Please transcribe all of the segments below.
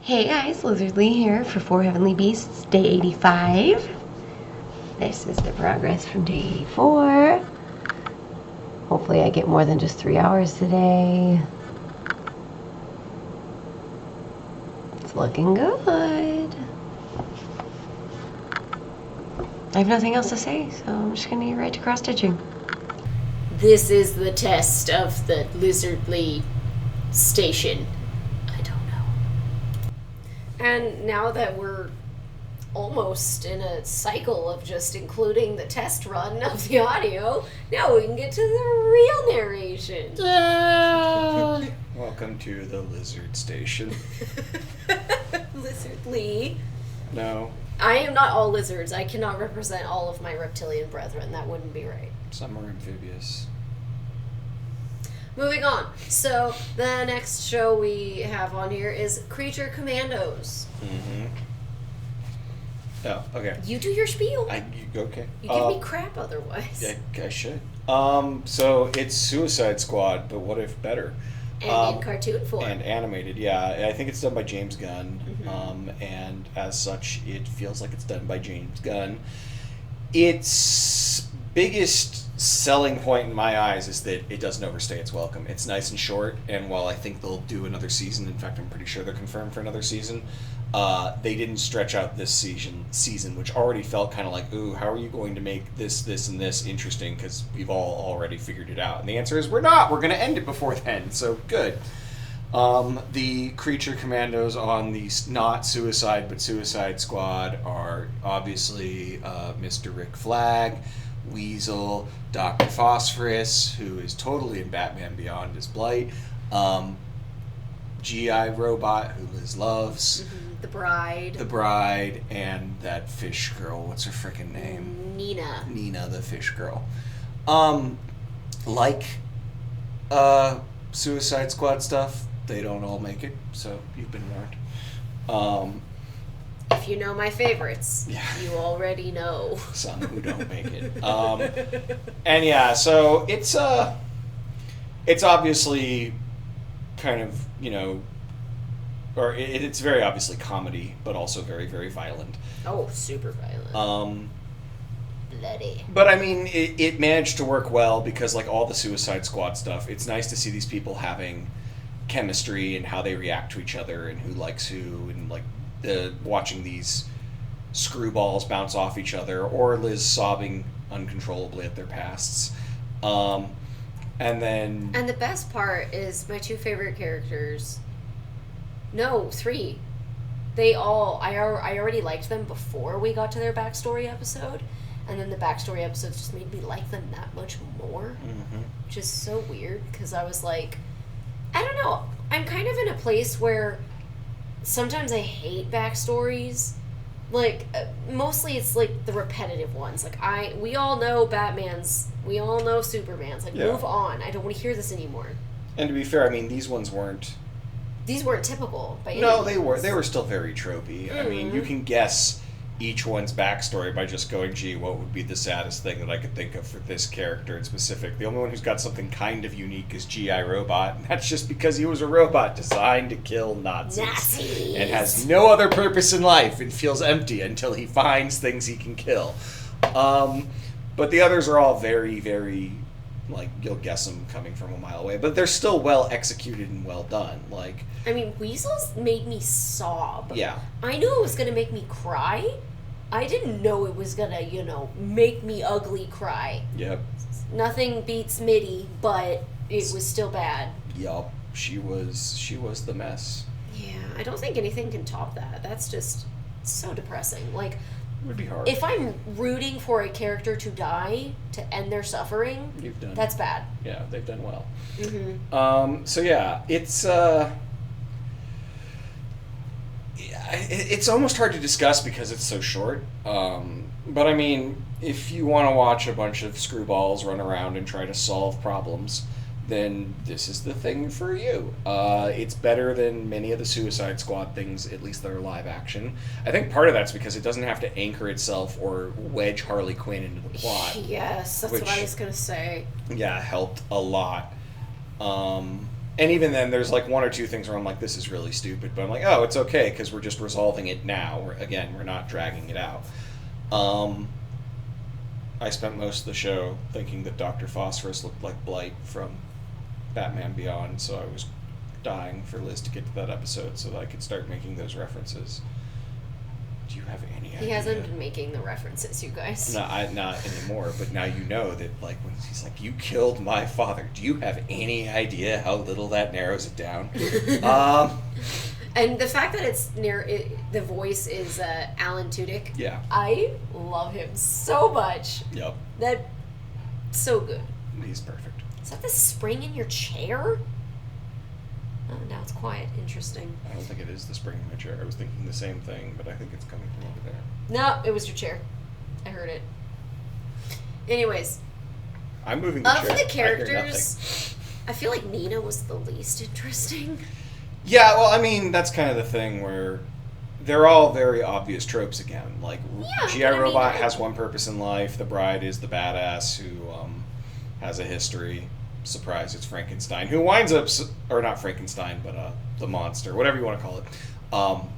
Hey guys, Lizardlea here for 4 Heavenly Beasts, day 85. This is the progress from day 84. Hopefully I get more than just 3 hours today. It's looking good. I have nothing else to say, so I'm just gonna get right to cross-stitching. This is the test of the Lizardlea station. I don't know. And now that we're almost in a cycle of just including the test run of the audio, now we can get to the real narration. Welcome to the Lizard Station. Lizardlea. No, I am not all lizards. I cannot represent all of my reptilian brethren. That wouldn't be right. some are amphibious. Moving on. So, the next show we have on here is Creature Commandos. Mm-hmm. Oh, okay. You do your spiel. Okay. You give me crap otherwise. Yeah, I should. So it's Suicide Squad, but what if better? And in cartoon form. And animated, yeah. I think it's done by James Gunn. Mm-hmm. And as such, it feels like it's done by James Gunn. Its biggest selling point in my eyes is that it doesn't overstay its welcome. It's nice and short, and while I think they'll do another season, in fact, I'm pretty sure they're confirmed for another season, they didn't stretch out this season, which already felt kind of like, ooh, how are you going to make this, and this interesting? Because we've all already figured it out. And the answer is we're not. We're going to end it before then, so good. The Creature Commandos on the not Suicide but Suicide Squad are obviously Mr. Rick Flag, Weasel, Dr. Phosphorus, who is totally in Batman Beyond as Blight, G.I. Robot, who Liz loves, The Bride. the Bride, and that fish girl. What's her frickin' name? Nina. Nina, the fish girl. Like Suicide Squad stuff, they don't all make it, so you've been warned. If you know my favorites, Yeah. you already know. Some who don't make it. And yeah, so it's obviously kind of, or it's very obviously comedy, but also very, very violent. Oh, super violent. Bloody. But I mean, it managed to work well because, like all the Suicide Squad stuff, it's nice to see these people having chemistry and how they react to each other and who likes who, and like watching these screwballs bounce off each other, or Liz sobbing uncontrollably at their pasts. And the best part is my two favorite characters. No, three. They all, I already liked them before we got to their backstory episode, and then the backstory episodes just made me like them that much more, which is so weird, because I was like, I don't know, I'm kind of in a place where sometimes I hate backstories. Like, mostly it's like the repetitive ones. Like, we all know Batman's, we all know Superman's. Like, Yeah. move on. I don't want to hear this anymore. And to be fair, I mean, these ones weren't. These weren't typical by any No, they means. were. They were still very tropey. I mean, you can guess each one's backstory by just going, gee, what would be the saddest thing that I could think of for this character in specific? The only one who's got something kind of unique is G.I. Robot, and that's just because he was a robot designed to kill Nazis. And has no other purpose in life and feels empty until he finds things he can kill. But the others are all very, very, like, you'll guess them coming from a mile away. But they're still well executed and well done. Like, I mean, Weasels made me sob. yeah. I knew it was going to make me cry. I didn't know it was going to, make me ugly cry. Yep. Nothing beats Mitty, but it was still bad. Yup. She was the mess. Yeah, I don't think anything can top that. That's just so depressing. Like, It would be hard. if I'm rooting for a character to die, to end their suffering, You've done. that's bad. Yeah, they've done well. Mm-hmm. So yeah, it's almost hard to discuss because it's so short. But I mean, if you want to watch a bunch of screwballs run around and try to solve problems, then this is the thing for you. It's better than many of the Suicide Squad things, at least that are live action. I think part of that's because it doesn't have to anchor itself or wedge Harley Quinn into the plot. Yes, that's what I was going to say. Yeah, helped a lot. And even then, there's like one or two things where I'm like, this is really stupid. But I'm like, oh, it's okay, because we're just resolving it now. We're not dragging it out. I spent most of the show thinking that Dr. Phosphorus looked like Blight from Batman Beyond, so I was dying for Liz to get to that episode so that I could start making those references. Do you have any idea? He hasn't been making the references, you guys. No, not anymore, but now you know that, like, when he's like, you killed my father, do you have any idea how little that narrows it down? And the fact that the voice is Alan Tudyk. Yeah. I love him so much. Yep. So good. He's perfect. Is that the spring in your chair? Oh, now it's quiet. Interesting. I don't think it is the spring in my chair. I was thinking the same thing, but I think it's coming from over there. No, it was your chair. I heard it. Anyways. I'm moving the chair. Of the characters, I feel like Nina was the least interesting. Yeah, well, I mean, that's kind of the thing where they're all very obvious tropes again. Like, G.I. Robot has one purpose in life. The bride is the badass who has a history. Surprise, it's Frankenstein, who winds up, or not Frankenstein, but the monster, whatever you want to call it.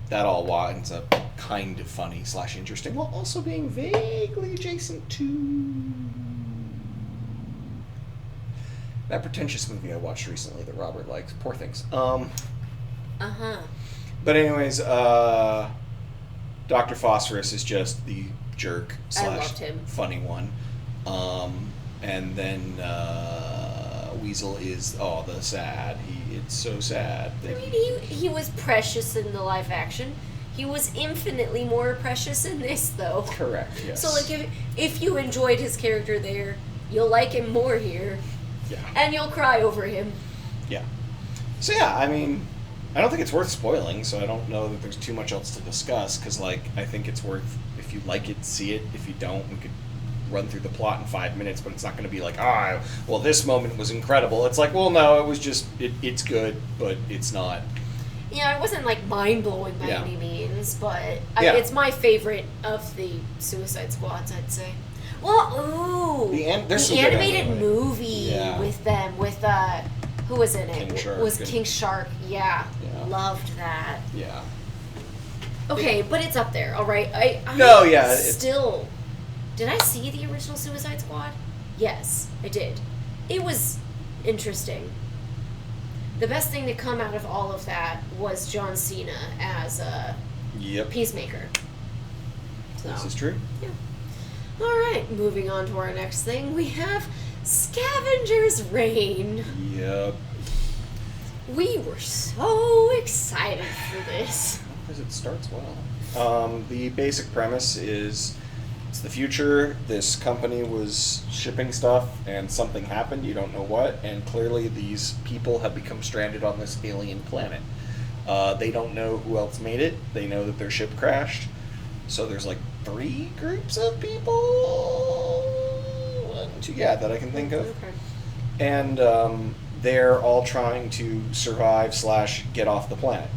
That all winds up kind of funny / interesting, while also being vaguely adjacent to that pretentious movie I watched recently that Robert likes. Poor Things. But anyways, Dr. Phosphorus is just the jerk / I loved him. Funny one. And then Weasel is the sad. It's so sad. I mean, he was precious in the live action. He was infinitely more precious in this, though. Correct. Yes. So, like, if you enjoyed his character there, you'll like him more here. Yeah. And you'll cry over him. Yeah. So yeah, I mean, I don't think it's worth spoiling. So I don't know that there's too much else to discuss. Because I think it's worth, if you like it, see it. If you don't, we could run through the plot in 5 minutes, but it's not going to be like, well, this moment was incredible. It's like, well, no, it was just, it's good, but it's not. Yeah, it wasn't like mind-blowing by any means, but it's my favorite of the Suicide Squads, I'd say. Well, the animated movie with them, with, who was in it? King Shark. It was King Shark, yeah. Loved that. Yeah. Okay, but it's up there, all right? Still... Did I see the original Suicide Squad? Yes, I did. It was interesting. The best thing to come out of all of that was John Cena as a Peacemaker. So, this is true. Yeah. All right, moving on to our next thing. We have Scavenger's Reign. Yep. We were so excited for this. Because it starts well. The basic premise is... It's the future. This company was shipping stuff and something happened, you don't know what, and clearly these people have become stranded on this alien planet. They don't know who else made it. They know that their ship crashed. So there's like 3 groups of people? 1, 2, that I can think of. Okay. And they're all trying to survive / get off the planet.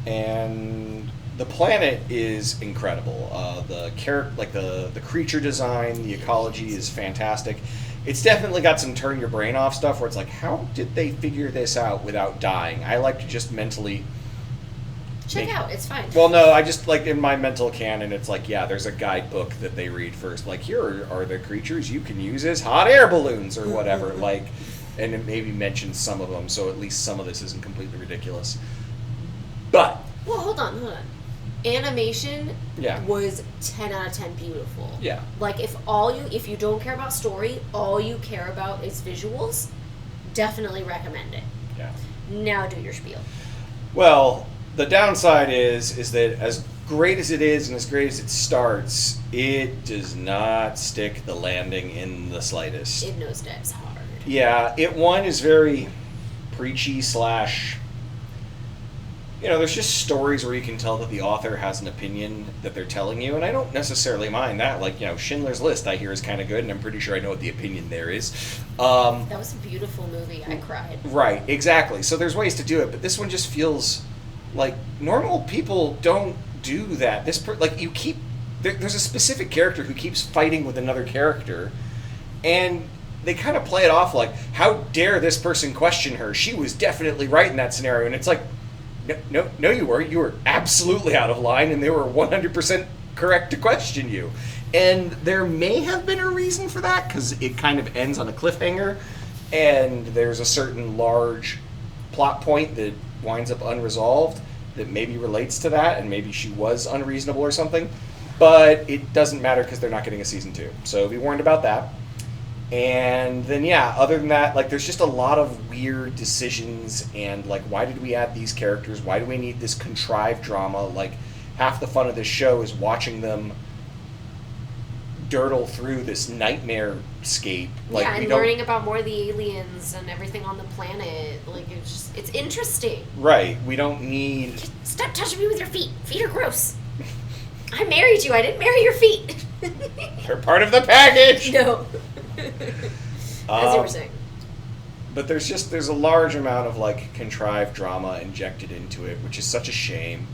And the planet is incredible. The creature design, the ecology is fantastic. It's definitely got some turn your brain off stuff where it's like, how did they figure this out without dying? I like to just mentally check out. It's fine. Well, no, I just like in my mental canon, it's like, there's a guidebook that they read first. Like, here are the creatures you can use as hot air balloons or whatever. And it maybe mentions some of them, so at least some of this isn't completely ridiculous. But well, hold on. Animation was 10 out of 10 beautiful. Yeah. Like, if you don't care about story, all you care about is visuals, definitely recommend it. Yeah. Now do your spiel. Well, the downside is that as great as it is and as great as it starts, it does not stick the landing in the slightest. It nosedives hard. Yeah, one is very preachy / there's just stories where you can tell that the author has an opinion that they're telling you, and I don't necessarily mind that. Like, Schindler's List, I hear, is kind of good, and I'm pretty sure I know what the opinion there is. That was a beautiful movie. I cried. Right, exactly. So there's ways to do it, but this one just feels like normal people don't do that. There's a specific character who keeps fighting with another character, and they kind of play it off like, how dare this person question her? She was definitely right in that scenario. And it's like, no, you weren't. You were absolutely out of line, and they were 100% correct to question you. And there may have been a reason for that, because it kind of ends on a cliffhanger, and there's a certain large plot point that winds up unresolved that maybe relates to that, and maybe she was unreasonable or something. But it doesn't matter because they're not getting a season 2. So be warned about that. And then, yeah, other than that, like, there's just a lot of weird decisions, and, like, why did we add these characters? Why do we need this contrived drama? Like, half the fun of this show is watching them dirtle through this nightmare scape. Like, yeah, and learning about more of the aliens and everything on the planet. Like, it's interesting. Right. We don't need... Stop touching me with your feet. Feet are gross. I married you. I didn't marry your feet. They're part of the package! No. As you were saying. But there's a large amount of, like, contrived drama injected into it, which is such a shame.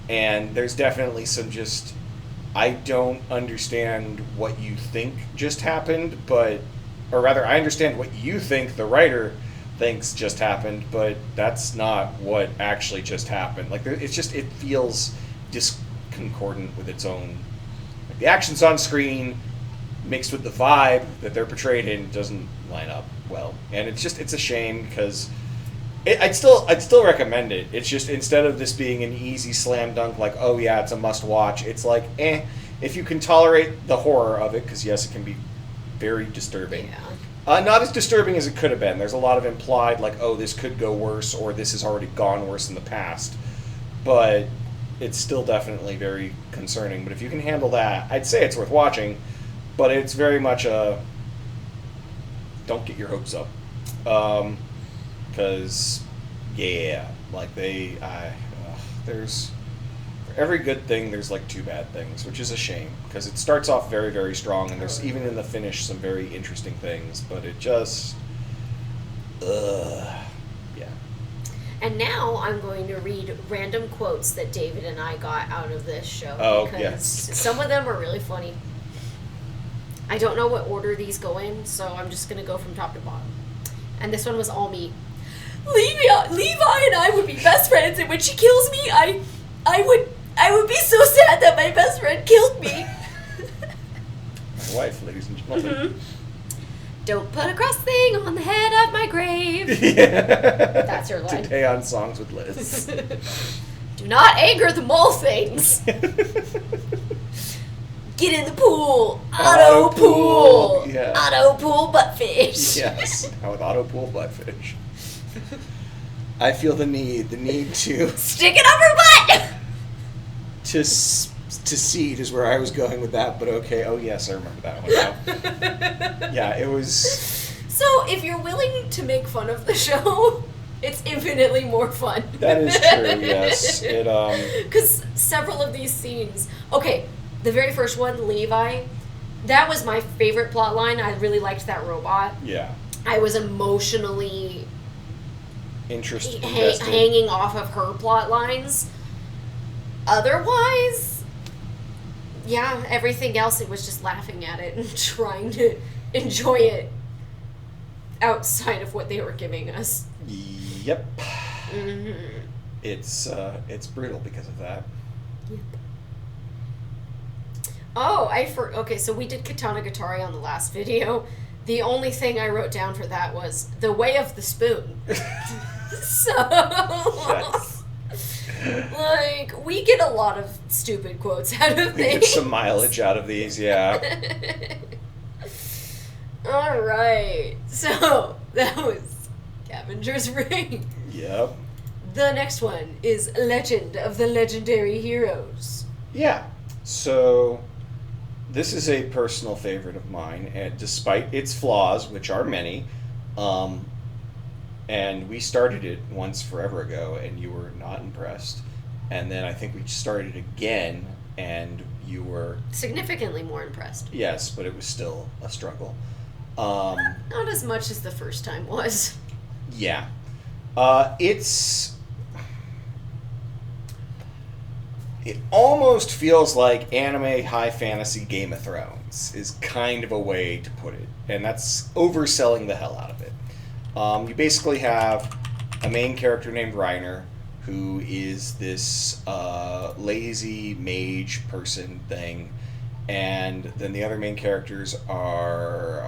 And there's definitely some just... I don't understand what you think just happened, but... Or rather, I understand what you think the writer thinks just happened, but that's not what actually just happened. Like, it feels discordant with its own... Like, the action's on screen, mixed with the vibe that they're portrayed in, doesn't line up well. And it's a shame, because... I'd still recommend it. It's just, instead of this being an easy slam dunk, like, oh yeah, it's a must watch, it's like, if you can tolerate the horror of it, because yes, it can be very disturbing. Yeah. Not as disturbing as it could have been. There's a lot of implied, like, oh, this could go worse, or this has already gone worse in the past. But it's still definitely very concerning. But if you can handle that, I'd say it's worth watching, but it's very much a, don't get your hopes up. Because, yeah, like, there's, for every good thing, there's, like, 2 bad things, which is a shame, because it starts off very, very strong, and there's, even in the finish, some very interesting things, but it just, yeah. And now I'm going to read random quotes that David and I got out of this show. Oh, because yes. Some of them are really funny. I don't know what order these go in, so I'm just going to go from top to bottom. And this one was all me. Levi and I would be best friends, and when she kills me, I would be so sad that my best friend killed me. My wife, ladies and gentlemen. Mm-hmm. Don't put a cross thing on the head of my grave. Yeah. That's her line. Today on Songs with Liz. Do not anger the mole things. Get in the pool. Auto pool. Yeah. Auto pool buttfish. Yes. Now with auto pool buttfish. I feel the need to stick it up her butt. to seed is where I was going with that, but okay. Oh yes, I remember that one now. Yeah, it was. So if you're willing to make fun of the show, it's infinitely more fun. That is true. Yes, because several of these scenes. Okay, the very first one, Levi, that was my favorite plot line. I really liked that robot. Yeah. I was emotionally invested. Hanging off of her plot lines. Otherwise, yeah, everything else, it was just laughing at it and trying to enjoy it outside of what they were giving us. Yep. Mm-hmm. It's brutal because of that. Yep. Oh, okay, so we did Katana Gatari on the last video. The only thing I wrote down for that was the way of the spoon. So, Yes. Like, we get a lot of stupid quotes out of We things. get some mileage out of these, yeah. Alright, so that was Scavenger's Ring. Yep. The next one is Legend of the Legendary Heroes. Yeah. So, this is a personal favorite of mine, and despite its flaws, which are many, and we started it once forever ago, and you were not impressed. And then I think we started it again, and you were... Significantly more impressed. Yes, but it was still a struggle. Not as much as the first time was. Yeah. It almost feels like anime high fantasy Game of Thrones is kind of a way to put it, and that's overselling the hell out of it. You basically have a main character named Reiner, who is this lazy mage person thing, and then the other main characters are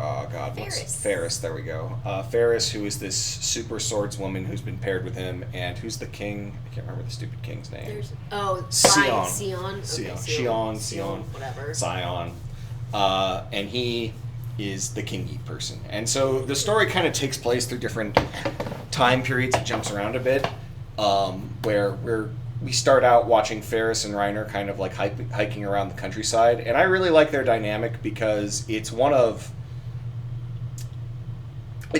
Ferris. There we go. Ferris, who is this super swordswoman who's been paired with him, and who's the king? I can't remember the stupid king's name. Sion, whatever. Sion, and he is the kingy person, and so the story kind of takes place through different time periods. It jumps around a bit, where we start out watching Ferris and Reiner kind of like hiking around the countryside, and I really like their dynamic because it's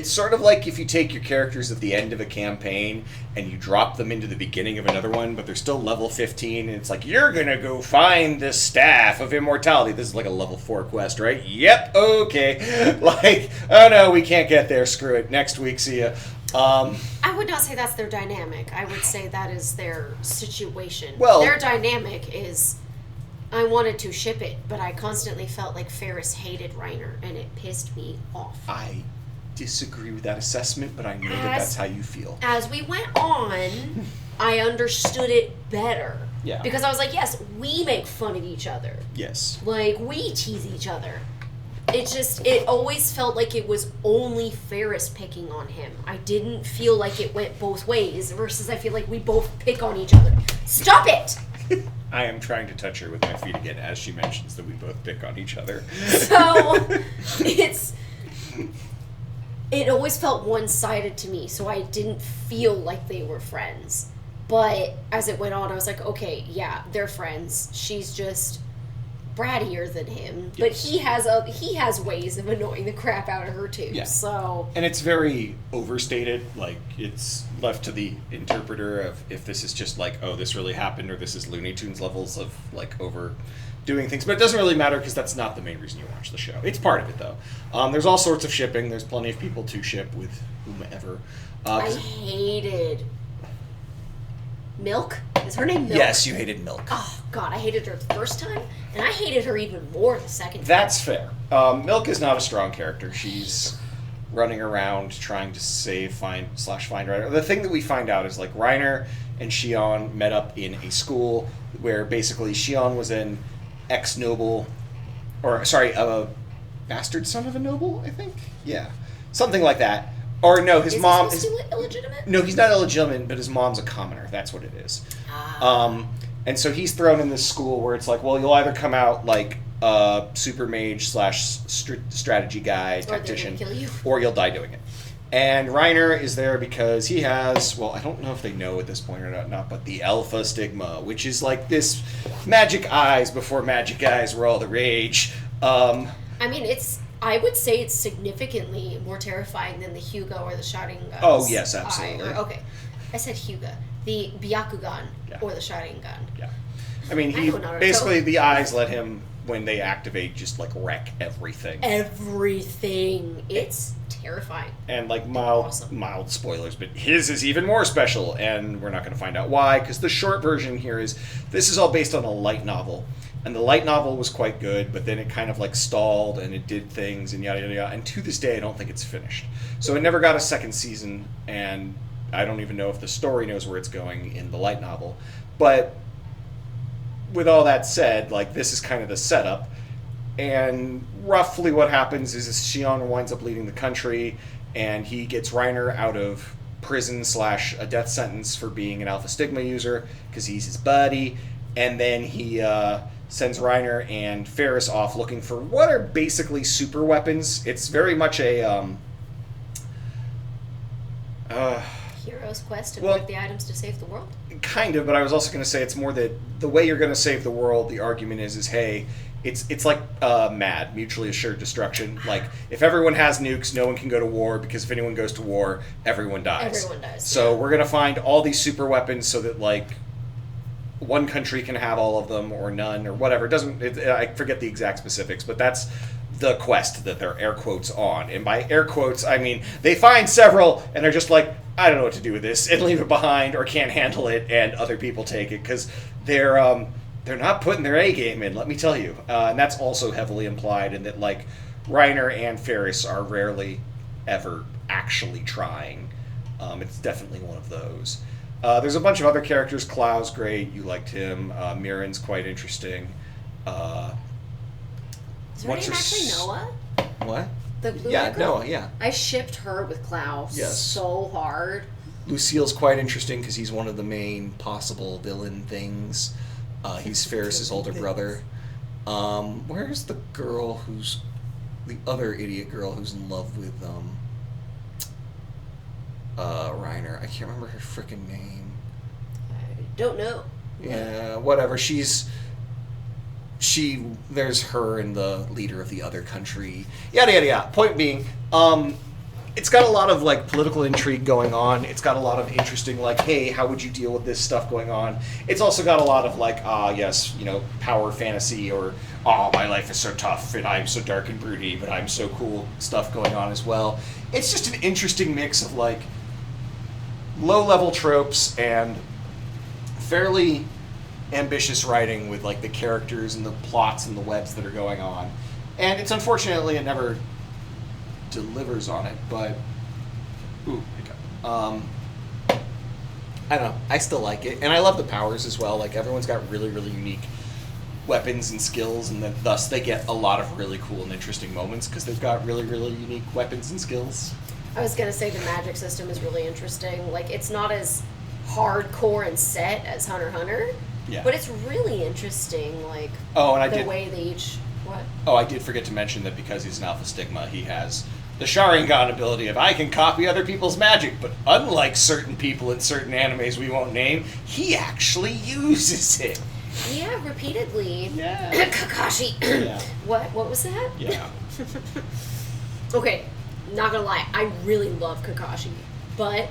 sort of like if you take your characters at the end of a campaign and you drop them into the beginning of another one, but they're still level 15, and it's like, you're gonna go find the Staff of Immortality. This is like a level 4 quest, right? Yep, okay. Like, oh no, we can't get there, screw it, next week, see ya. I would not say that's their dynamic. I would say that is their situation. Well, their dynamic is, I wanted to ship it, but I constantly felt like Ferris hated Reiner, and it pissed me off. I disagree with that assessment, but I know that's how you feel. As we went on, I understood it better. Yeah. Because I was like, yes, we make fun of each other. Yes. Like, we tease each other. It always felt like it was only Ferris picking on him. I didn't feel like it went both ways, versus I feel like we both pick on each other. Stop it! I am trying to touch her with my feet again as she mentions that we both pick on each other. So, it always felt one-sided to me, so I didn't feel like they were friends. But as it went on, I was like, okay, yeah, they're friends. She's just brattier than him, but he has ways of annoying the crap out of her too. Yeah. So, and it's very overstated. Like, it's left to the interpreter of if this is just like, oh, this really happened, or this is Looney Tunes levels of like overdoing things. But it doesn't really matter because that's not the main reason you watch the show. It's part of it though. There's all sorts of shipping. There's plenty of people to ship with whomever. I hated Milk. Is her name Milk? Yes, you hated Milk. Oh God, I hated her the first time, and I hated her even more the second time. That's fair. Milk is not a strong character. She's running around trying to find Reiner. The thing that we find out is like Reiner and Xion met up in a school where basically Xion was a bastard son of a noble, I think. Yeah, something like that. Or no, his mom is illegitimate? No, he's not illegitimate, but his mom's a commoner. That's what it is. And so he's thrown in this school where it's like, well, you'll either come out like a super mage / strategy guy, tactician, or you'll die doing it. And Reiner is there because he has, well, I don't know if they know at this point or not, but the alpha stigma, which is like this magic eyes before magic eyes were all the rage. I mean, I would say it's significantly more terrifying than the Hyuga or the Sharingan. Oh, yes, absolutely. Okay. I said Hyuga. The Byakugan or the Sharingan. Yeah. I mean, basically the eyes let him, when they activate, just like wreck everything. Everything. It's terrifying. And like mild spoilers, but his is even more special, and we're not going to find out why, because the short version here is, this is all based on a light novel. And the light novel was quite good, but then it kind of like stalled and it did things and yada yada yada. And to this day, I don't think it's finished. So it never got a second season, and I don't even know if the story knows where it's going in the light novel. But with all that said, like, this is kind of the setup. And roughly what happens is Xion winds up leading the country, and he gets Reiner out of prison / a death sentence for being an Alpha Stigma user because he's his buddy. And then he sends Reiner and Ferris off looking for what are basically super weapons. It's very much a hero's quest to collect the items to save the world? Kind of, but I was also going to say it's more that the way you're going to save the world, the argument is hey, it's like MAD, mutually assured destruction. Like, if everyone has nukes, no one can go to war, because if anyone goes to war, everyone dies. So we're going to find all these super weapons so that, like, one country can have all of them or none or whatever. I forget the exact specifics, but that's the quest that they're air quotes on. And by air quotes, I mean they find several and they're just like, I don't know what to do with this, and leave it behind or can't handle it, and other people take it because they're they're not putting their A game in, let me tell you. And that's also heavily implied in that, like, Reiner and Ferris are rarely ever actually trying. It's definitely one of those. There's a bunch of other characters. Klau's great. You liked him. Mirren's quite interesting. Is her name actually Noah? What? The blue Yeah, girl? Noah, yeah. I shipped her with Clow so hard. Lucille's quite interesting because he's one of the main possible villain things. He's Ferris's older brother. Where's the girl who's... the other idiot girl who's in love with Reiner? I can't remember her frickin' name. I don't know. Yeah, whatever. There's her and the leader of the other country. Yada, yada, yada. Point being, it's got a lot of, like, political intrigue going on. It's got a lot of interesting, like, hey, how would you deal with this stuff going on? It's also got a lot of, like, yes, power fantasy, or, my life is so tough, and I'm so dark and broody, but I'm so cool stuff going on as well. It's just an interesting mix of, like, low-level tropes and fairly ambitious writing with, like, the characters and the plots and the webs that are going on. And it's unfortunately it never delivers on it, but I don't know. I still like it, and I love the powers as well. Like, everyone's got really, really unique weapons and skills, and thus they get a lot of really cool and interesting moments because they've got really, really unique weapons and skills. I was gonna say the magic system is really interesting. Like, it's not as hardcore and set as Hunter x Hunter, but it's really interesting. Like, way they each. What? Oh, I did forget to mention that because he's an Alpha Stigma, he has the Sharingan ability of I can copy other people's magic, but unlike certain people in certain animes we won't name, he actually uses it. Yeah, repeatedly. Yeah. Kakashi. Yeah. What was that? Yeah. Okay, not gonna lie, I really love Kakashi, but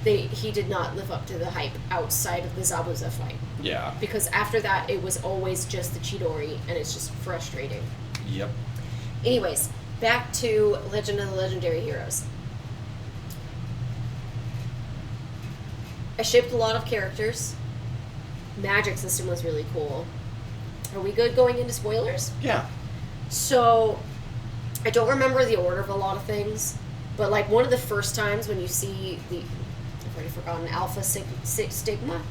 he did not live up to the hype outside of the Zabuza fight. Yeah. Because after that, it was always just the Chidori, and it's just frustrating. Yep. Anyways, back to Legend of the Legendary Heroes. I shipped a lot of characters. Magic system was really cool. Are we good going into spoilers? Yeah. So, I don't remember the order of a lot of things, but, like, one of the first times when you see I've already forgotten, Alpha Stigma?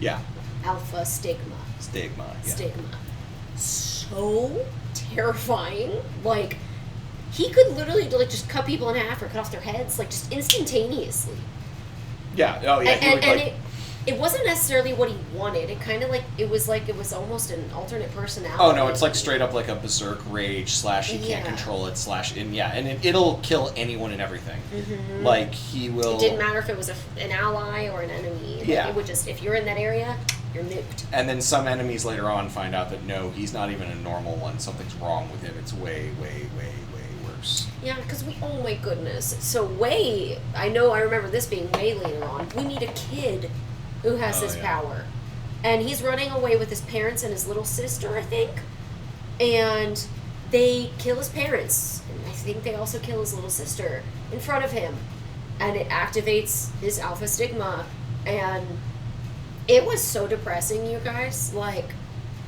Yeah. Alpha Stigma. Stigma, yeah. Stigma. So terrifying. Like, he could literally, like, just cut people in half or cut off their heads, like, just instantaneously. Yeah. Oh, yeah. And it wasn't necessarily what he wanted. It kind of, like it was almost an alternate personality. Oh, no, it's, like, straight up like a berserk rage / he can't control it / and it'll kill anyone and everything. Mm-hmm. Like, he will... It didn't matter if it was an ally or an enemy. Like, yeah. It would just, if you're in that area, you're nuked. And then some enemies later on find out that, no, he's not even a normal one. Something's wrong with him. It's way, way, way, way worse. Yeah, because oh my goodness. So I remember this being way later on. We meet a kid who has this power. And he's running away with his parents and his little sister, I think. And they kill his parents. And I think they also kill his little sister in front of him. And it activates his Alpha Stigma. And it was so depressing, you guys. Like,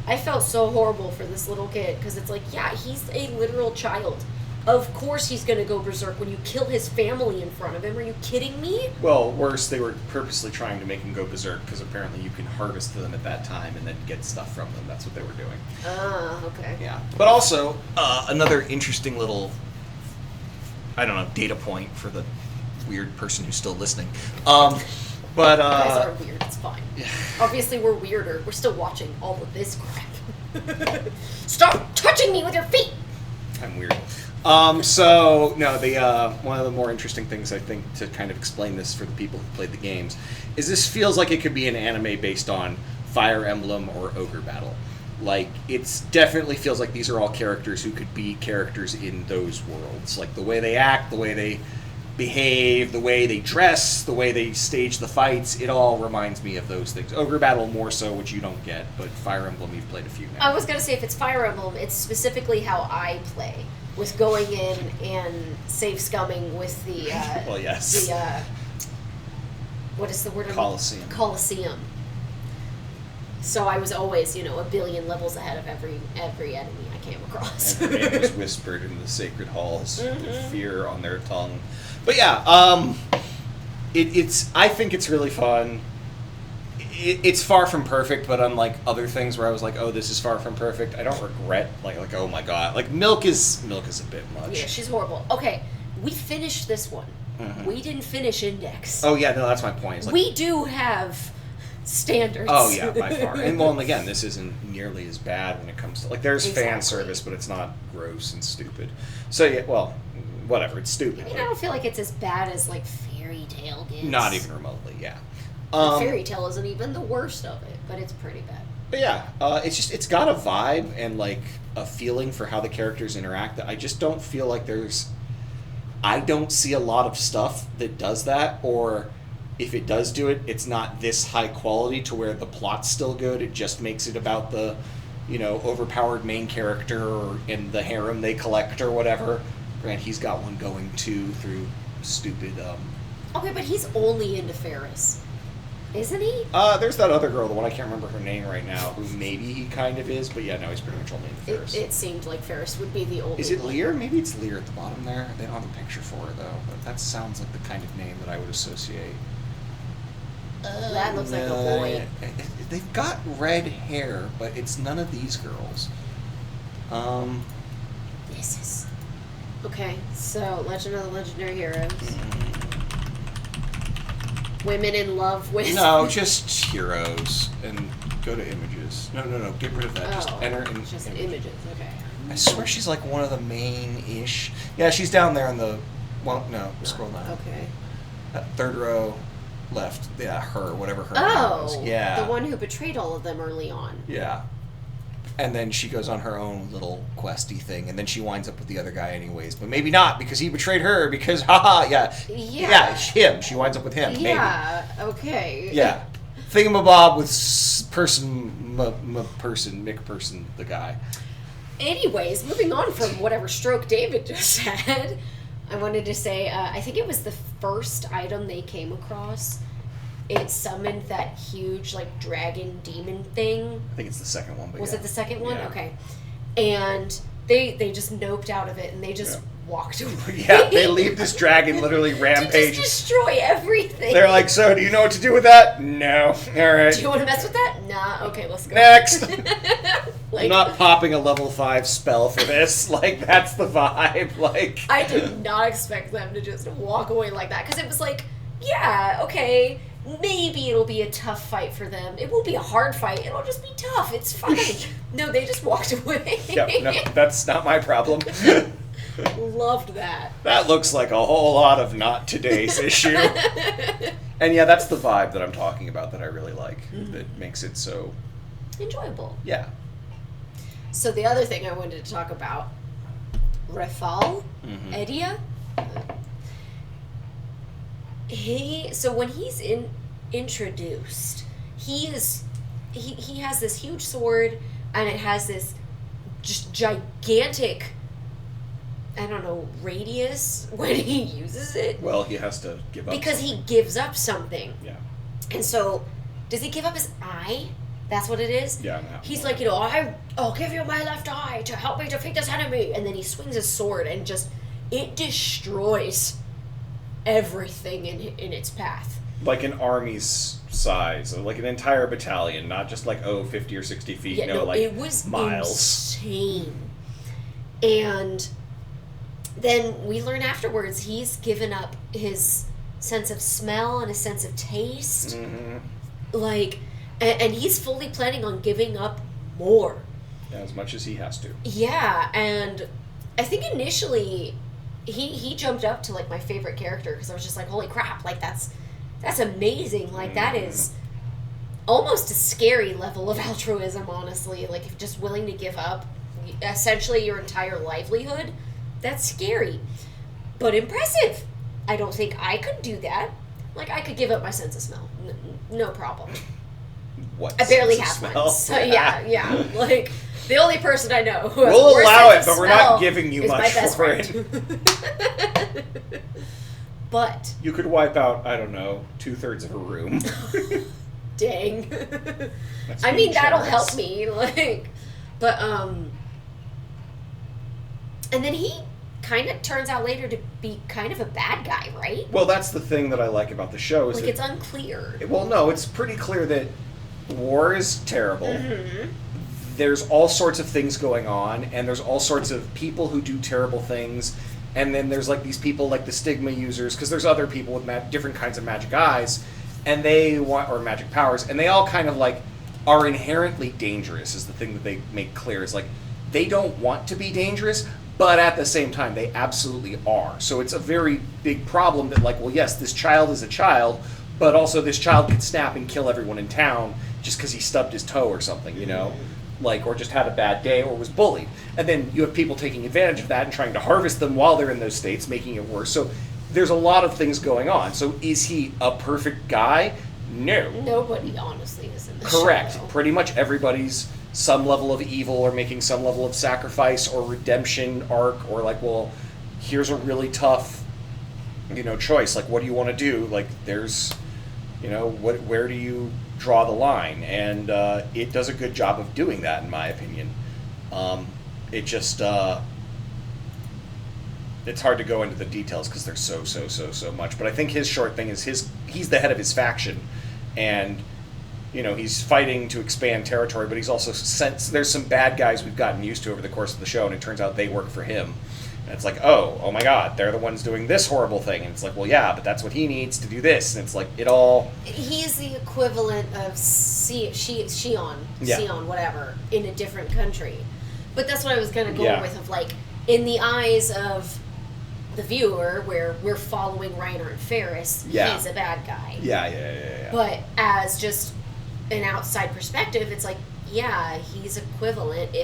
I felt so horrible for this little kid. Because it's like, yeah, he's a literal child. Of course he's going to go berserk when you kill his family in front of him. Are you kidding me? Well, worse, they were purposely trying to make him go berserk because apparently you can harvest them at that time and then get stuff from them. That's what they were doing. Okay. Yeah. But also, another interesting little, I don't know, data point for the weird person who's still listening. But you guys are weird. It's fine. Yeah. Obviously, we're weirder. We're still watching all of this crap. Stop touching me with your feet! I'm weird. So, no, one of the more interesting things, I think, to kind of explain this for the people who played the games, is this feels like it could be an anime based on Fire Emblem or Ogre Battle. Like, it definitely feels like these are all characters who could be characters in those worlds. Like, the way they act, the way they behave, the way they dress, the way they stage the fights, it all reminds me of those things. Ogre Battle more so, which you don't get, but Fire Emblem, you've played a few now. I was going to say, if it's Fire Emblem, it's specifically how I play. With going in and safe scumming with the well, yes. What is the word? Colosseum. Colosseum. So I was always, a billion levels ahead of every enemy I came across. And the name was whispered in the sacred halls with fear on their tongue. But yeah, it's. I think it's really fun. It's far from perfect, but unlike other things where I was like, oh, this is far from perfect, I don't regret, like oh my god. Like, Milk is a bit much. Yeah, she's horrible. Okay, we finished this one. Mm-hmm. We didn't finish Index. Oh yeah, no, that's my point. Like, we do have standards. Oh yeah, by far. And again, this isn't nearly as bad when it comes to, like, there's fan service, but it's not gross and stupid. So yeah, well, whatever, it's stupid. I don't feel like it's as bad as, like, Fairy Tail gets. Not even remotely, yeah. Fairy Tail isn't even the worst of it, but it's pretty bad. But yeah, it's got a vibe and, like, a feeling for how the characters interact that I just don't feel like I don't see a lot of stuff that does that, or if it does do it, it's not this high quality to where the plot's still good. It just makes it about the, overpowered main character or in the harem they collect or whatever. Grant, he's got one going too through stupid. Okay, but he's only into Ferris, isn't he? There's that other girl, the one I can't remember her name right now, who maybe he kind of is, but yeah, no, he's pretty much only into Ferris. It seemed like Ferris would be the only. Is it Lear? Maybe it's Lear at the bottom there. They don't have a picture for her though, but that sounds like the kind of name that I would associate. That looks like a boy. They've got red hair, but it's none of these girls. This is... Okay, so Legend of the Legendary Heroes. Women in love with... No, just heroes. And go to images. No, get rid of that. Just enter in just images, okay. I swear she's like one of the main-ish... Yeah, she's down there in the... Well, no, scroll down. Okay. Third row. Left, yeah, her, whatever her name was. Yeah. The one who betrayed all of them early on. Yeah. And then she goes on her own little questy thing, and then she winds up with the other guy anyways. But maybe not, because he betrayed her, because, Yeah, it's him. She winds up with him, yeah, maybe. Okay. Yeah. Thingamabob with McPerson, the guy. Anyways, moving on from whatever stroke David just said... I wanted to say, I think it was the first item they came across. It summoned that huge, like, dragon demon thing. I think it's the second one. But was it the second one? Yeah. Okay. And they just noped out of it, and they just walked away. Yeah, they leave this dragon literally rampage. To just destroy everything. They're like, so, do you know what to do with that? No. All right. Do you want to mess with that? Nah. Okay, let's go. Next. Like, I'm not popping a level 5 spell for this. Like, that's the vibe. Like, I did not expect them to just walk away like that, because it was like, yeah, okay, maybe it'll be a tough fight for them. It won't be a hard fight. It'll just be tough. It's fine. No, they just walked away. Yep, no, that's not my problem. Loved that. That looks like a whole lot of not today's issue. And yeah, that's the vibe that I'm talking about that I really like. Mm-hmm. That makes it so... enjoyable. Yeah. So the other thing I wanted to talk about, Refal, Edia. So when he's introduced, he has this huge sword, and it has this just gigantic, I don't know, radius when he uses it. Well, he has to give up because something. He gives up something. Yeah. And so, does he give up his eye? That's what it is? Yeah. He's like, I'll give you my left eye to help me defeat this enemy. And then he swings his sword and just, it destroys everything in its path. Like an army's size, like an entire battalion, not just like 50 or 60 feet. Yeah, no, like it was miles. Insane. And then we learn afterwards he's given up his sense of smell and his sense of taste. Mm-hmm. Like, and he's fully planning on giving up more. Yeah, as much as he has to. Yeah, and I think initially he jumped up to, like, my favorite character, because I was just like, holy crap, like, that's amazing. Like, that is almost a scary level of altruism, honestly. Like, if just willing to give up essentially your entire livelihood, that's scary. But impressive. I don't think I could do that. Like, I could give up my sense of smell. No problem. What? I barely have one. So, yeah. Like, the only person I know who has we'll worse allow it, sense but of we're smell not giving you is much my best for friend. it. But you could wipe out, I don't know, 2/3 of a room. dang. That's I mean, being that'll generous. help me, like, but, and then he kind of turns out later to be kind of a bad guy, right? Well, that's the thing that I like about the show is Like, that, it's unclear. well, no, it's pretty clear that war is terrible. Mm-hmm. There's all sorts of things going on, and there's all sorts of people who do terrible things, and then there's like these people like the stigma users, because there's other people with different kinds of magic eyes, and they want, or magic powers, and they all kind of like are inherently dangerous is the thing that they make clear. Is like they don't want to be dangerous, but at the same time they absolutely are. So it's a very big problem that, like, well, yes, this child is a child, but also this child could snap and kill everyone in town just because he stubbed his toe or something, you know? Like, or just had a bad day or was bullied. And then you have people taking advantage of that and trying to harvest them while they're in those states, making it worse. So there's a lot of things going on. So is he a perfect guy? No. Nobody, honestly, is in the show. Correct. Pretty much everybody's some level of evil or making some level of sacrifice or redemption arc, or like, well, here's a really tough, you know, choice. Like, what do you want to do? Like, there's, you know, where do you draw the line? And it does a good job of doing that, in my opinion. It just it's hard to go into the details because there's so much. But I think his short thing is he's the head of his faction, and you know, he's fighting to expand territory, but he's also there's some bad guys we've gotten used to over the course of the show, and it turns out they work for him. And it's like, oh my God, they're the ones doing this horrible thing. And it's like, well, yeah, but that's what he needs to do this. And it's like, it all... He's the equivalent of Shion, Yeah. Sion, whatever, in a different country. But that's what I was kind of going Yeah. with, of like, in the eyes of the viewer, where we're following Reiner and Ferris, Yeah. he's a bad guy. Yeah. But as just an outside perspective, it's like, yeah, he's equivalent.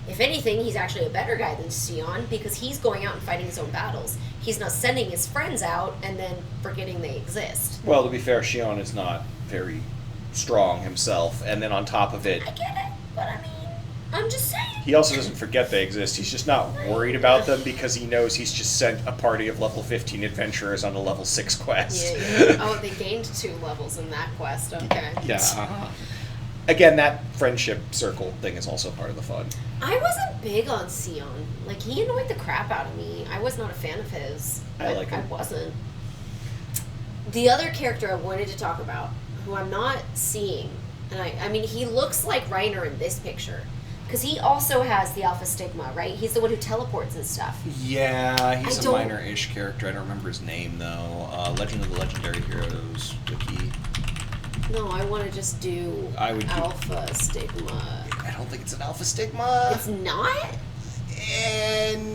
If anything, he's actually a better guy than Sion, because he's going out and fighting his own battles. He's not sending his friends out and then forgetting they exist. Well, to be fair, Shion is not very strong himself, and then on top of it, I get it, but I mean, I'm just saying. he also doesn't forget they exist. He's just not worried about them because he knows he's just sent a party of level 15 adventurers on a level 6 quest. Yeah. Oh, they gained 2 levels in that quest. Okay. Yeah. Again, that friendship circle thing is also part of the fun. I wasn't big on Sion. Like, he annoyed the crap out of me. I was not a fan of his. I like him. I wasn't. The other character I wanted to talk about, who I'm not seeing, and I mean, he looks like Reiner in this picture, because he also has the Alpha Stigma, right? He's the one who teleports and stuff. Yeah, he's I a don't- minor-ish character. I don't remember his name, though. Legend of the Legendary Heroes wiki. No, I want to just do I would do- Alpha Stigma. I don't think it's an Alpha Stigma. It's not?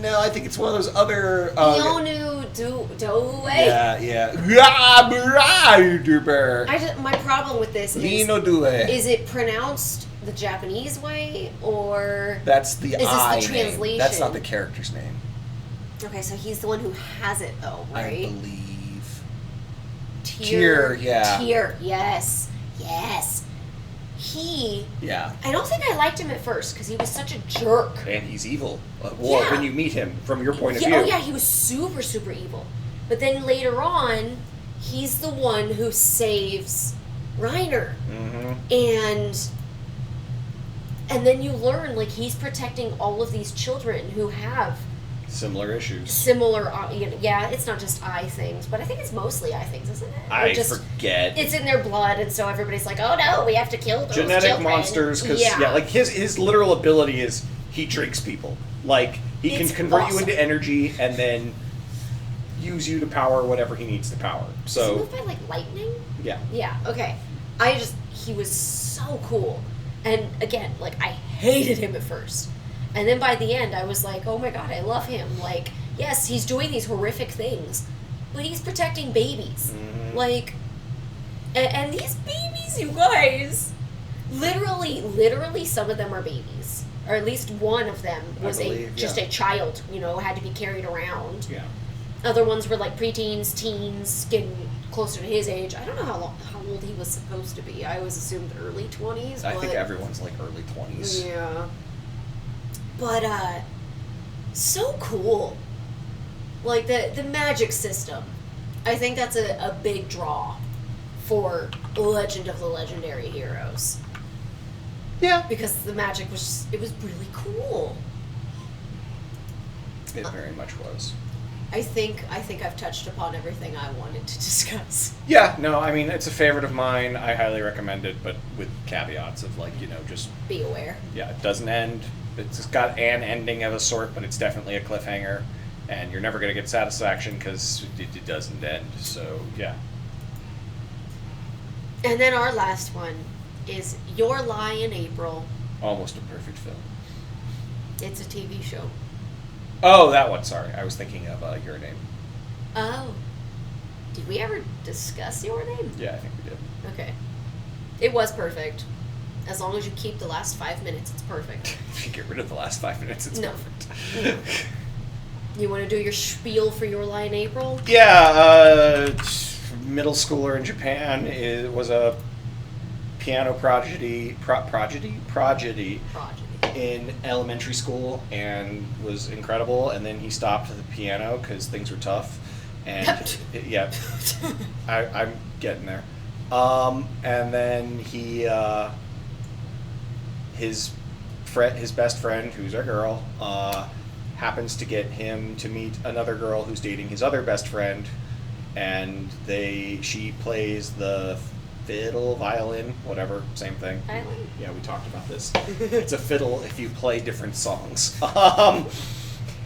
No, I think it's one of those other... Yonu Doe? Yeah. My problem with this is Lino Due. it pronounced the Japanese way, or... That's the Is this the I name. translation? That's not the character's name. Okay, so he's the one who has it, though, I right? believe. Tyr, yeah. Tyr, yes. He... Yeah. I don't think I liked him at first, because he was such a jerk. And he's evil. Well, Yeah. when you meet him, from your point of Yeah, view. oh yeah, he was super, super evil. But then later on, he's the one who saves Reiner. Mm-hmm. And then you learn, like, he's protecting all of these children who have Similar issues. similar, yeah, it's not just eye things, but I think it's mostly eye things, isn't it? Or I just, forget. It's in their blood, and so everybody's like, oh no, we have to kill those Genetic children. monsters, because like his literal ability is he drinks people. Like, he can It's convert you awesome. into energy and then use you to power whatever he needs to power. Does he So move by, like, lightning? yeah. Yeah, okay. He was so cool. And again, like, I hated him at first. And then by the end, I was like, oh my God, I love him. Like, yes, he's doing these horrific things, but he's protecting babies. Mhm. Like, and these babies, you guys, literally some of them are babies. Or at least one of them was just a child, had to be carried around. Yeah. Other ones were like preteens, teens, getting closer to his age. I don't know how old he was supposed to be. I always assumed early 20s. I think everyone's like early 20s. Yeah. But, so cool. Like, the magic system. I think that's a big draw for Legend of the Legendary Heroes. Yeah. Because the magic was it was really cool. It very much was. I think I've touched upon everything I wanted to discuss. Yeah, no, I mean, it's a favorite of mine. I highly recommend it, but with caveats of, like, just... Be aware. Yeah, it doesn't end. It's got an ending of a sort, but it's definitely a cliffhanger. And you're never going to get satisfaction because it doesn't end. So, yeah. And then our last one is Your Lie in April. Almost a perfect film. It's a TV show. Oh, that one, sorry. I was thinking of Your Name. Oh. Did we ever discuss Your Name? Yeah, I think we did. Okay. It was perfect. As long as you keep the last 5 minutes, it's perfect. If you get rid of the last 5 minutes, it's perfect. You want to do your spiel for Your Lie in April? Yeah, middle schooler in Japan was a piano prodigy in elementary school and was incredible, and then he stopped the piano because things were tough, and yeah, I'm getting there. And then he his best friend, who's a girl, happens to get him to meet another girl who's dating his other best friend, and she plays the fiddle, violin, whatever, same thing. Violin? Yeah, we talked about this. It's a fiddle if you play different songs.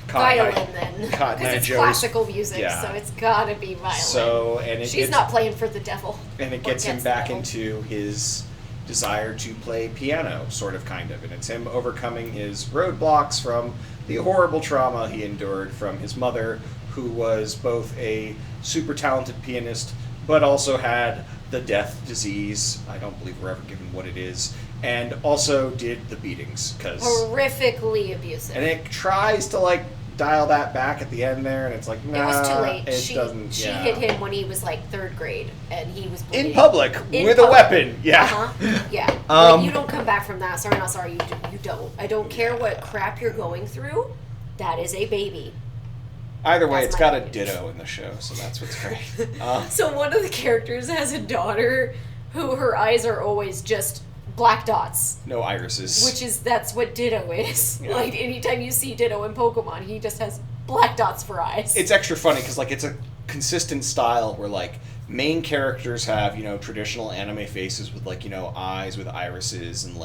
Violin, then. Because it's classical music, yeah. So it's gotta be violin. So, and she's not playing for the devil. And it gets him back into his desire to play piano, sort of, kind of. And it's him overcoming his roadblocks from the horrible trauma he endured from his mother, who was both a super talented pianist, but also had the death disease. I don't believe we're ever given what it is. And also did the beatings. Horrifically abusive. And it tries to, like, dial that back at the end there, and it's like, nah. It was too late. She hit him when he was, like, 3rd grade, and he was bleeding. In public, with a weapon. Yeah. Uh-huh. Yeah. You don't come back from that. Sorry, not sorry. You don't. I don't care what crap you're going through. That is a baby. Either way, it's got a ditto in the show, so that's what's great. So one of the characters has a daughter who her eyes are always just black dots. No irises. That's what Ditto is. Yeah. Like, anytime you see Ditto in Pokemon, he just has black dots for eyes. It's extra funny because, like, it's a consistent style where, like, main characters have, traditional anime faces with, like, eyes with irises and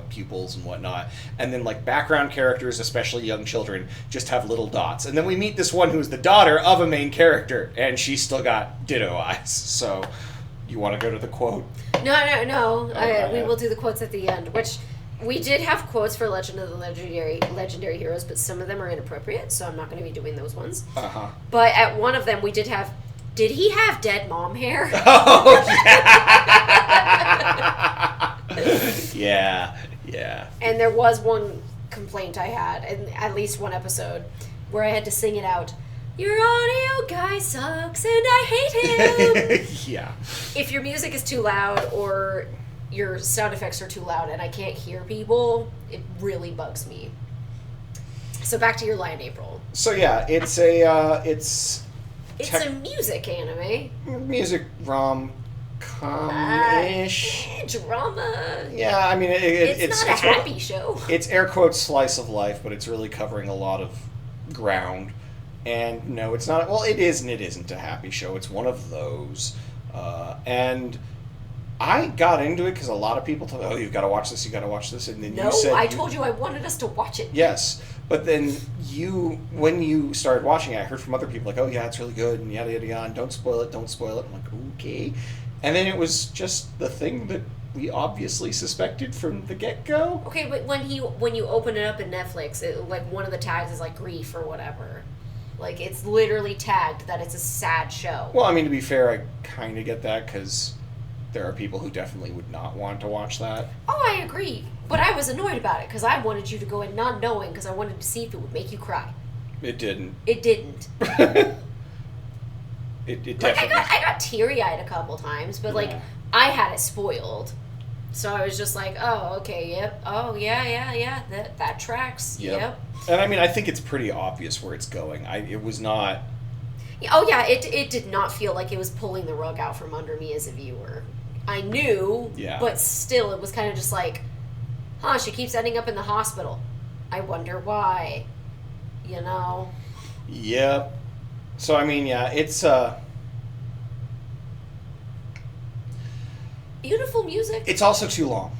pupils and whatnot. And then, like, background characters, especially young children, just have little dots. And then we meet this one who's the daughter of a main character, and she's still got Ditto eyes. So, you want to go to the quote? No. We will do the quotes at the end, which we did have quotes for Legend of the Legendary Heroes, but some of them are inappropriate, so I'm not going to be doing those ones. Uh-huh. But at one of them, we did have... Did he have dead mom hair? Oh, yeah. Yeah. And there was one complaint I had, in at least one episode, where I had to sing it out. Your audio guy sucks and I hate him. Yeah. If your music is too loud or your sound effects are too loud and I can't hear people, it really bugs me. So back to Your Lie in April. So yeah, it's a music anime. Music rom-com-ish. Drama. Yeah, I mean, it's not a happy show. It's air quotes slice of life, but it's really covering a lot of ground. And no, it's not. Well, it is and it isn't a happy show. It's one of those. And I got into it because a lot of people told me, "Oh, you've got to watch this. You got to watch this." And then you said, I told you I wanted us to watch it. Yes, but then when you started watching it, I heard from other people like, "Oh, yeah, it's really good," and yada yada yada. And don't spoil it. Don't spoil it. I'm like, okay. And then it was just the thing that we obviously suspected from the get-go. Okay, but when you open it up in Netflix, like one of the tags is like grief or whatever. Like, it's literally tagged that it's a sad show. Well, I mean, to be fair, I kind of get that because there are people who definitely would not want to watch that. Oh, I agree. But I was annoyed about it because I wanted you to go in not knowing because I wanted to see if it would make you cry. It didn't. It didn't. It definitely... I got teary-eyed a couple times, but, like, I had it spoiled. So I was just like, oh, okay, yep. Oh, yeah. That tracks. Yep. And I mean, I think it's pretty obvious where it's going. It was not... Oh yeah, it did not feel like it was pulling the rug out from under me as a viewer. I knew, but still, it was kind of just like, huh, she keeps ending up in the hospital. I wonder why. You know? Yep. So, I mean, yeah, it's, beautiful music. It's also too long.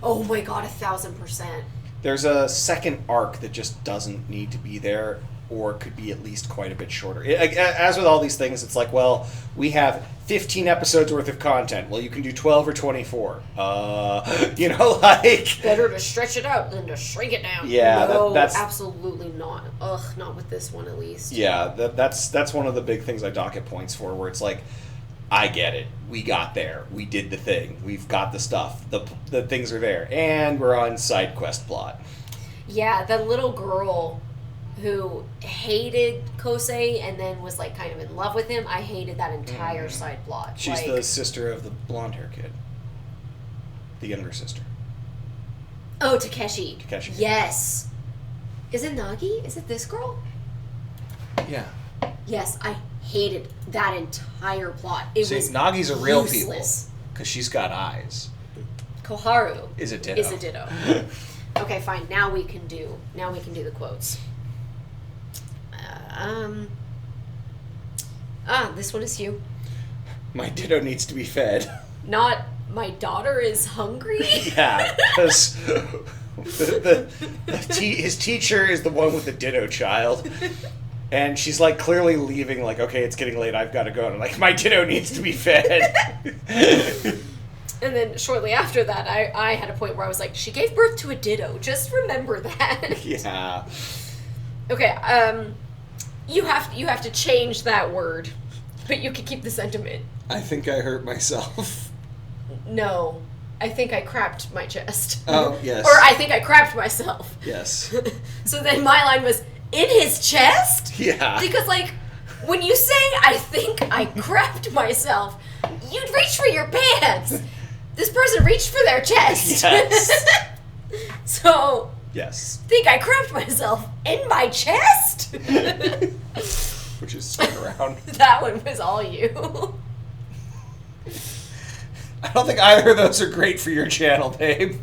Oh my god, 1,000%. There's a second arc that just doesn't need to be there, or could be at least quite a bit shorter. As with all these things, it's like, well, we have 15 episodes worth of content. Well, you can do 12 or 24. Like... Better to stretch it out than to shrink it down. Yeah, no, that's... absolutely not. Ugh, not with this one at least. Yeah, that's one of the big things I docket points for, where it's like, I get it. We got there. We did the thing. We've got the stuff. The things are there. And we're on side quest plot. Yeah, the little girl who hated Kosei and then was like kind of in love with him. I hated that entire side plot. She's the sister of the blonde hair kid. The younger sister. Oh, Takeshi. Takeshi. Yes. Is it Nagi? Is it this girl? Yeah. Yes, I hated that entire plot. It was Nagi's a real useless. people because she's got eyes. Koharu is a ditto. Okay, fine. Now we can do the quotes. This one is you. My ditto needs to be fed. Not my daughter is hungry. Yeah, because his teacher is the one with the ditto child. And she's, like, clearly leaving, like, okay, it's getting late, I've got to go. And I'm like, my ditto needs to be fed. And then shortly after that, I had a point where I was like, she gave birth to a ditto. Just remember that. Yeah. Okay, you have to change that word, but you can keep the sentiment. I think I hurt myself. No. I think I crapped my chest. Oh, yes. Or I think I crapped myself. Yes. So then my line was, in his chest? Yeah. Because, like, when you say, I think I crapped myself, you'd reach for your pants. This person reached for their chest. Yes. So... Yes. Think I crapped myself in my chest? Which is stuck around. That one was all you. I don't think either of those are great for your channel, babe.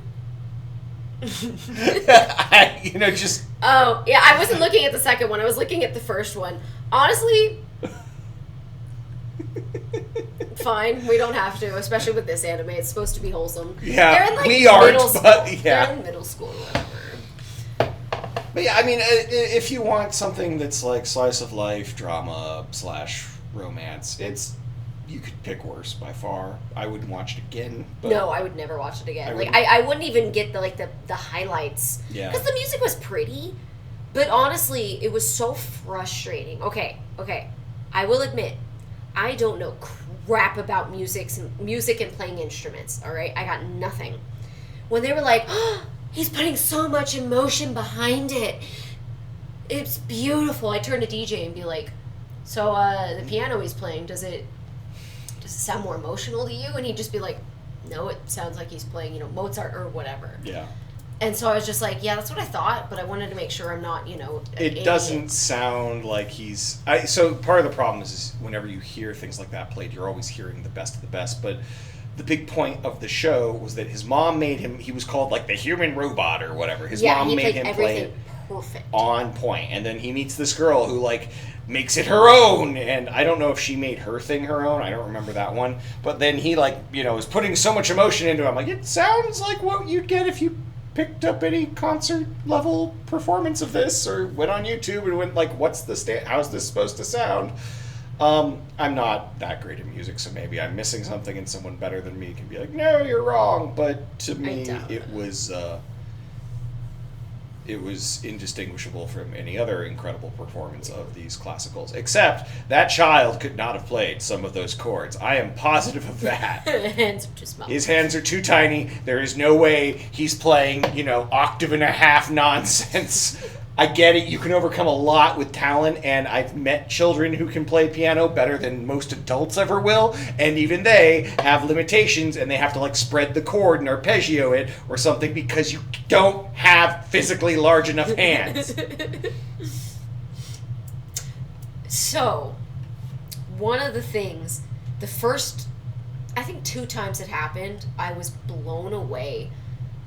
Just... Oh, yeah, I wasn't looking at the second one. I was looking at the first one. Honestly, fine. We don't have to, especially with this anime. It's supposed to be wholesome. Yeah, they're in, like, we aren't, but yeah. They're in middle school or whatever. But yeah, I mean, if you want something that's like slice of life, drama / romance, you could pick worse by far. I wouldn't watch it again. But no, I would never watch it again. I wouldn't even get the highlights. Yeah. Because the music was pretty, but honestly, it was so frustrating. Okay. I will admit, I don't know crap about music and playing instruments. All right, I got nothing. When they were like, oh, he's putting so much emotion behind it. It's beautiful. I turn to DJ and be like, so the piano he's playing, does it sound more emotional to you? And he'd just be like, no, it sounds like he's playing, Mozart or whatever. Yeah. And so I was just like, yeah, that's what I thought, but I wanted to make sure I'm not, It doesn't sound like he's... So part of the problem is whenever you hear things like that played, you're always hearing the best of the best, but the big point of the show was that his mom made him... He was called, like, the human robot or whatever. His mom made him play it perfect. On point. And then he meets this girl who, like... makes it her own, and I don't know if she made her thing her own. I don't remember that one. But then he, is putting so much emotion into it. I'm like, it sounds like what you'd get if you picked up any concert-level performance of this, or went on YouTube and went, what's the how's this supposed to sound? I'm not that great at music, so maybe I'm missing something, and someone better than me can be like, no, you're wrong. But to me, it was indistinguishable from any other incredible performance of these classicals, except that child could not have played some of those chords. I am positive of that. Hands are too small. His hands are too tiny. There is no way he's playing, octave and a half nonsense. I get it. You can overcome a lot with talent, and I've met children who can play piano better than most adults ever will, and even they have limitations, and they have to, spread the chord and arpeggio it or something because you don't have physically large enough hands. So, one of the things, the first, I think 2 times it happened, I was blown away.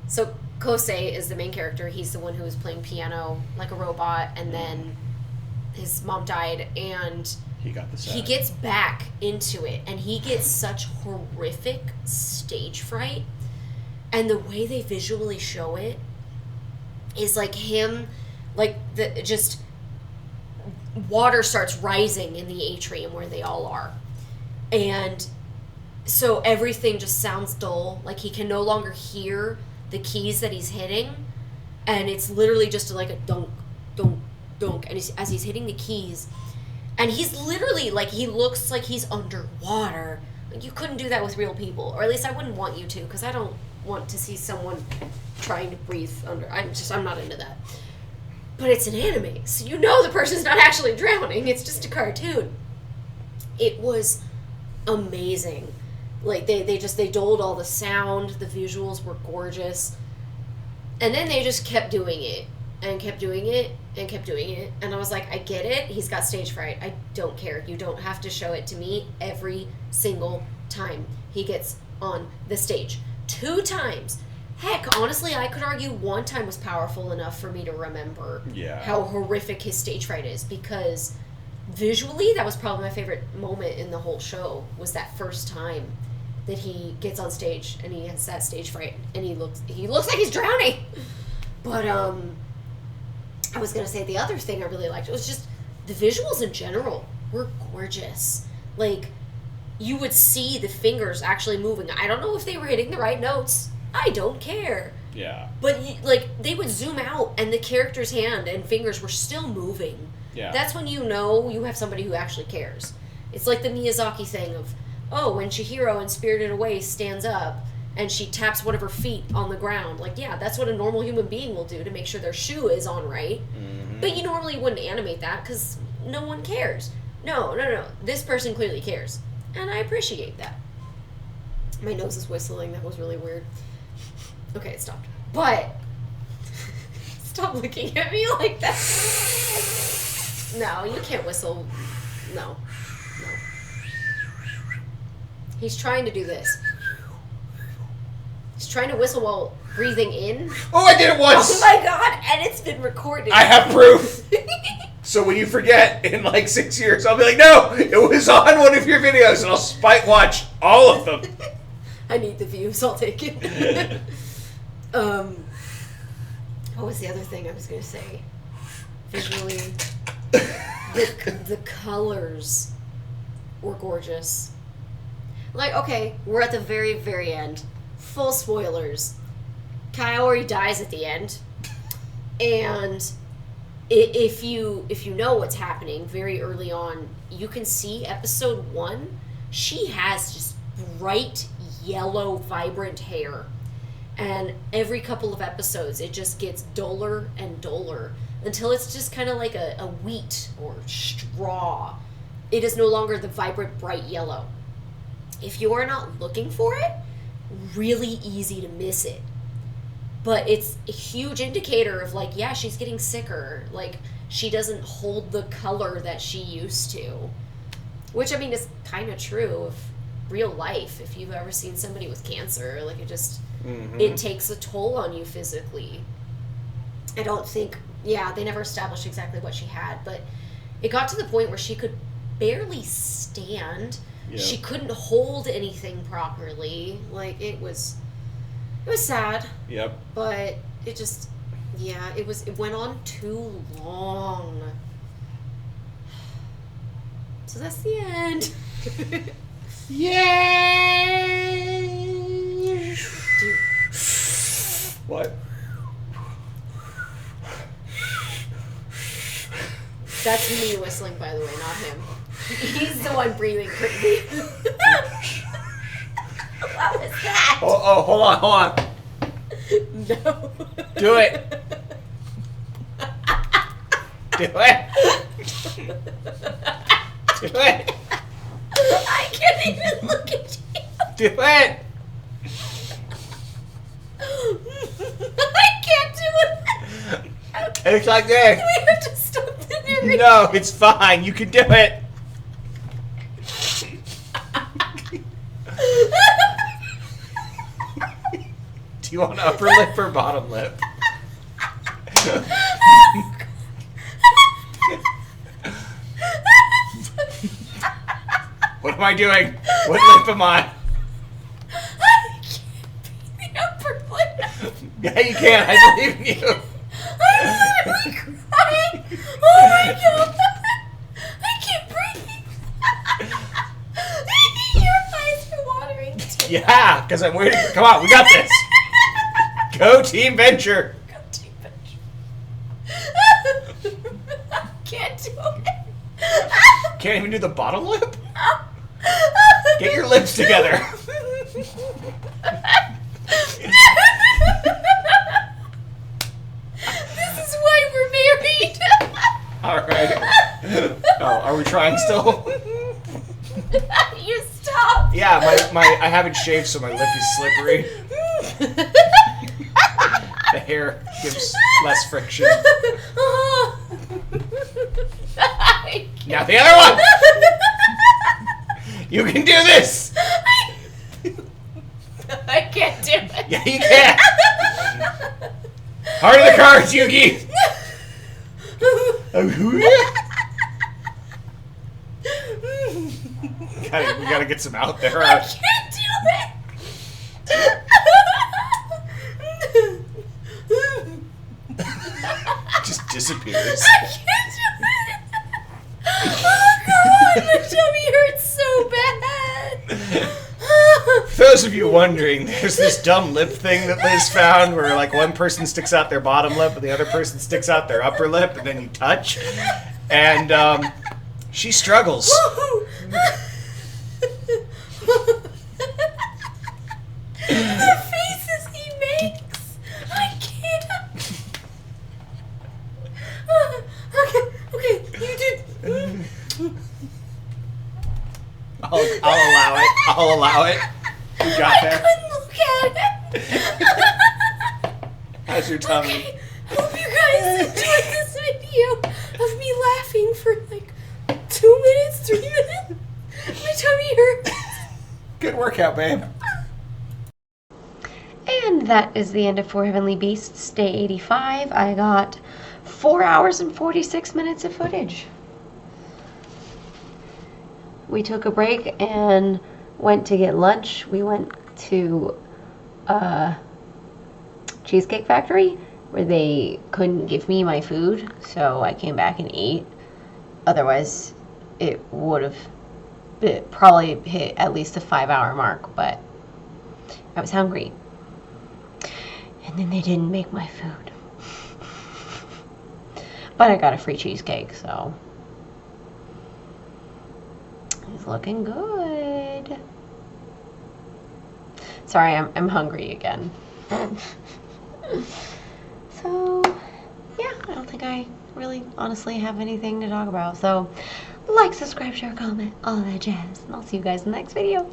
So Kosei is the main character. He's the one who was playing piano like a robot, and then his mom died, and he got the set. He gets back into it, and he gets such horrific stage fright. And the way they visually show it is like him, like just water starts rising in the atrium where they all are. And so everything just sounds dull. Like he can no longer hear the keys that he's hitting. And it's literally just like a dunk, dunk, dunk. And as he's hitting the keys, and he's literally like, he looks like he's underwater. Like you couldn't do that with real people. Or at least I wouldn't want you to, because I don't want to see someone trying to breathe under. I'm not into that. But it's an anime, so you know the person's not actually drowning. It's just a cartoon. It was amazing. Like they doled all the sound. The visuals were gorgeous. And then they just kept doing it and kept doing it and kept doing it. And I was like, I get it. He's got stage fright. I don't care. You don't have to show it to me every single time he gets on the stage. 2 times. Heck, honestly, I could argue 1 time was powerful enough for me to remember how horrific his stage fright is, because visually, that was probably my favorite moment in the whole show, was that first time that he gets on stage and he has that stage fright and he looks like he's drowning. But I was going to say the other thing I really liked, it was just the visuals in general were gorgeous. Like, you would see the fingers actually moving. I don't know if they were hitting the right notes. I don't care. Yeah. But, like, they would zoom out, and the character's hand and fingers were still moving. Yeah. That's when you know you have somebody who actually cares. It's like the Miyazaki thing of, oh, when Chihiro in Spirited Away stands up, and she taps one of her feet on the ground. Like, yeah, that's what a normal human being will do to make sure their shoe is on right. Mm-hmm. But you normally wouldn't animate that, because no one cares. No. This person clearly cares. And I appreciate that. My nose is whistling. That was really weird. Okay, it stopped. But stop looking at me like that. No, you can't whistle. No. He's trying to do this. He's trying to whistle while breathing in. Oh, I did it once! Oh my god, and it's been recorded. I have proof! So when you forget in like 6 years, I'll be like, no, it was on one of your videos, and I'll spite watch all of them. I need the views, I'll take it. What was the other thing I was going to say? Visually, the colors were gorgeous. Like, okay, we're at the very, very end. Full spoilers. Kaori dies at the end. And if you know what's happening very early on, you can see episode 1, she has just bright yellow, vibrant hair. And every couple of episodes, it just gets duller and duller until it's just kind of like a wheat or straw. It is no longer the vibrant, bright yellow. If you are not looking for it, really easy to miss it. But it's a huge indicator of, like, yeah, she's getting sicker. Like, she doesn't hold the color that she used to. Which, I mean, is kind of true of real life. If you've ever seen somebody with cancer, like, it just, it takes a toll on you physically. I don't think, they never established exactly what she had, but it got to the point where she could barely stand. Yep. She couldn't hold anything properly. Like, it was sad. Yep. But it just, it went on too long. So that's the end. Yay! What? That's me whistling, by the way, not him. He's the one breathing quickly. What was that? Oh, hold on. No. Do it. Do it. Do it. I can't even look at you. Do it. I can't do it. Okay. It's like this. We have to stop the narration. No, it's fine. You can do it. You want upper lip or bottom lip? What am I doing? What lip am I? I can't be the upper lip. Yeah, you can. I believe in you. I'm literally crying. Oh my god. I can't breathe. Your eyes are watering too. Yeah, because I'm waiting. Come on, we got this. Go Team Venture. Go Team Venture. I can't do it. Can't even do the bottom lip? Get your lips together. This is why we're married. Alright. Oh, are we trying still? You stop. Yeah, I haven't shaved, so my lip is slippery. The hair gives less friction. Now the other one! You can do this! I can't do it. Yeah, you can! Heart of the cards, Yugi! We gotta get some out there. I can't do it. Just disappears. I can't do it. Oh god, my tummy hurts so bad. For those of you wondering, there's this dumb lip thing that Liz found where like one person sticks out their bottom lip and the other person sticks out their upper lip and then you touch. And she struggles. The faces he makes. I can't. Okay, you did. I'll allow it. You got I that? couldn't look at it. How's your tummy? Okay, hope you guys enjoyed this video of me laughing for like 2 minutes, 3 minutes. My tummy hurts. Good workout, babe. And that is the end of Four Heavenly Beasts, day 85. I got 4 hours and 46 minutes of footage. We took a break and went to get lunch. We went to Cheesecake Factory where they couldn't give me my food, so I came back and ate. Otherwise, it would have probably hit at least the 5-hour mark, but I was hungry. And then they didn't make my food. But I got a free cheesecake, so it's looking good. Sorry, I'm hungry again. So, yeah, I don't think I really honestly have anything to talk about. So, like, subscribe, share, comment, all that jazz. And I'll see you guys in the next video.